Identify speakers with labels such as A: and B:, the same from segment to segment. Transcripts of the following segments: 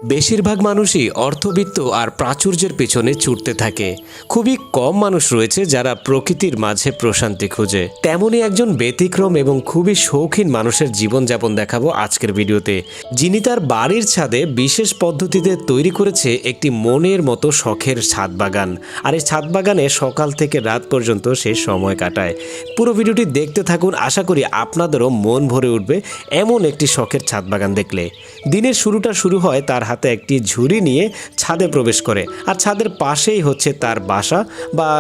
A: বেশিরভাগ মানুষই অর্থবিত্ত আর প্রাচুর্যের পেছনে ছুটতে থাকে। খুবই কম মানুষ রয়েছে যারা প্রকৃতির মাঝে প্রশান্তি খুঁজে। তেমনই একজন ব্যতিক্রম এবং খুবই শৌখিন মানুষের জীবনযাপন দেখাবো আজকের ভিডিওতে, যিনি তার বাড়ির ছাদে বিশেষ পদ্ধতিতে তৈরি করেছে একটি মনের মতো শখের ছাদ বাগান। আর এই ছাদ বাগানে সকাল থেকে রাত পর্যন্ত সে সময় কাটায়। পুরো ভিডিওটি দেখতে থাকুন, আশা করি আপনাদেরও মন ভরে উঠবে এমন একটি শখের ছাদ বাগান দেখলে। দিনের শুরুটা শুরু হয় তার হাতে একটি ঝুড়ি নিয়ে ছাদে প্রবেশ করে, আর ছাদের পাশেই হচ্ছে তার বাসা বা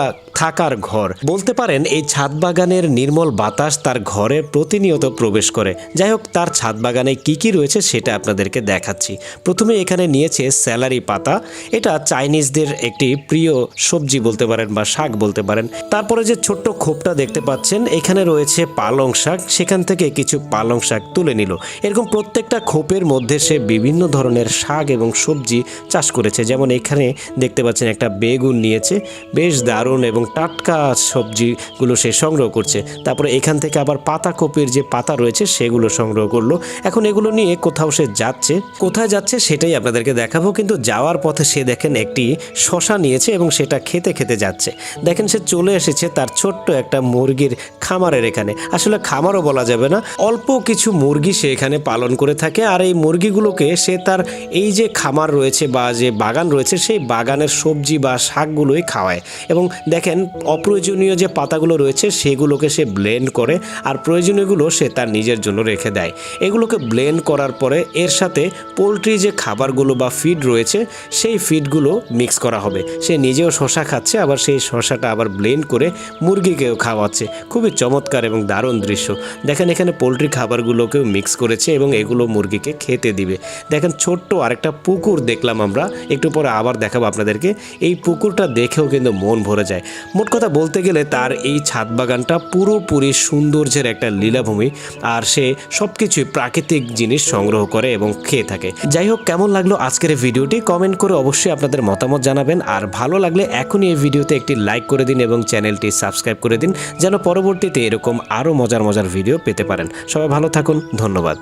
A: থাকার ঘর। বলতে পারেন এই ছাদ বাগানের নির্মল বাতাস তার ঘরে প্রতিনিয়ত প্রবেশ করে। যাই হোক, তার ছাদ বাগানে কি কি রয়েছে সেটা আপনাদেরকে দেখাচ্ছি। প্রথমে এখানে নিয়েছে স্যালারি পাতা, এটা চাইনিজদের একটি প্রিয় সবজি বলতে পারেন বা শাক বলতে পারেন। তারপরে যে ছোট্ট খোপটা দেখতে পাচ্ছেন, এখানে রয়েছে পালং শাক, সেখান থেকে কিছু পালং শাক তুলে নিল। এরকম প্রত্যেকটা খোপের মধ্যে সে বিভিন্ন ধরনের শাক এবং সবজি চাষ করেছে। যেমন এখানে দেখতে পাচ্ছেন একটা বেগুন নিয়েছে, বেশ দারুণ এবং টাটকা সবজিগুলো সে সংগ্রহ করছে। তারপরে এখান থেকে আবার পাতাকপির যে পাতা রয়েছে সেগুলো সংগ্রহ করলো। এখন এগুলো নিয়ে কোথাও সে যাচ্ছে, কোথায় যাচ্ছে সেটাই আপনাদেরকে দেখাবো। কিন্তু যাওয়ার পথে সে দেখেন একটি শশা নিয়েছে এবং সেটা খেতে খেতে যাচ্ছে। দেখেন সে চলে এসেছে তার ছোট্ট একটা মুরগির খামারের এখানে। আসলে খামারও বলা যাবে না, অল্প কিছু মুরগি সে এখানে পালন করে থাকে। আর এই মুরগিগুলোকে সে তার এই যে খামার রয়েছে বা যে বাগান রয়েছে সেই বাগানের সবজি বা শাকগুলোই খাওয়ায়। এবং দেখেন অপ্রয়োজনীয় যে পাতাগুলো রয়েছে সেগুলোকে সে ব্লেন্ড করে, আর প্রয়োজনীয়গুলো সে তার নিজের জন্য রেখে দেয়। এগুলোকে ব্লেন্ড করার পরে এর সাথে পোলট্রি যে খাবারগুলো বা ফিড রয়েছে সেই ফিডগুলো মিক্স করা হবে। সে নিজেও শশা খাচ্ছে, আবার সেই শশাটা আবার ব্লেন্ড করে মুরগিকেও খাওয়াচ্ছে। খুবই চমৎকার এবং দারুণ দৃশ্য। দেখেন এখানে পোলট্রি খাবারগুলোকেও মিক্স করেছে এবং এগুলো মুরগিকে খেতে দিবে। দেখেন ছোট্ট আরেকটা পুকুর দেখলাম আমরা, একটু পরে আবার দেখাবো আপনাদেরকে। এই পুকুরটা দেখেও কিন্তু মন ভরে যায়। মোট কথা বলতে গেলে তার এই ছাদ বাগানটা পুরোপুরি সৌন্দর্যের একটা লীলাভূমি, আর সে সবকিছুই প্রাকৃতিক জিনিস সংগ্রহ করে এবং খেয়ে থাকে। যাই হোক, কেমন লাগলো আজকের এই ভিডিওটি কমেন্ট করে অবশ্যই আপনাদের মতামত জানাবেন। আর ভালো লাগলে এখনই এই ভিডিওতে একটি লাইক করে দিন এবং চ্যানেলটি সাবস্ক্রাইব করে দিন, যেন পরবর্তীতে এরকম আরও মজার মজার ভিডিও পেতে পারেন। সবাই ভালো থাকুন, ধন্যবাদ।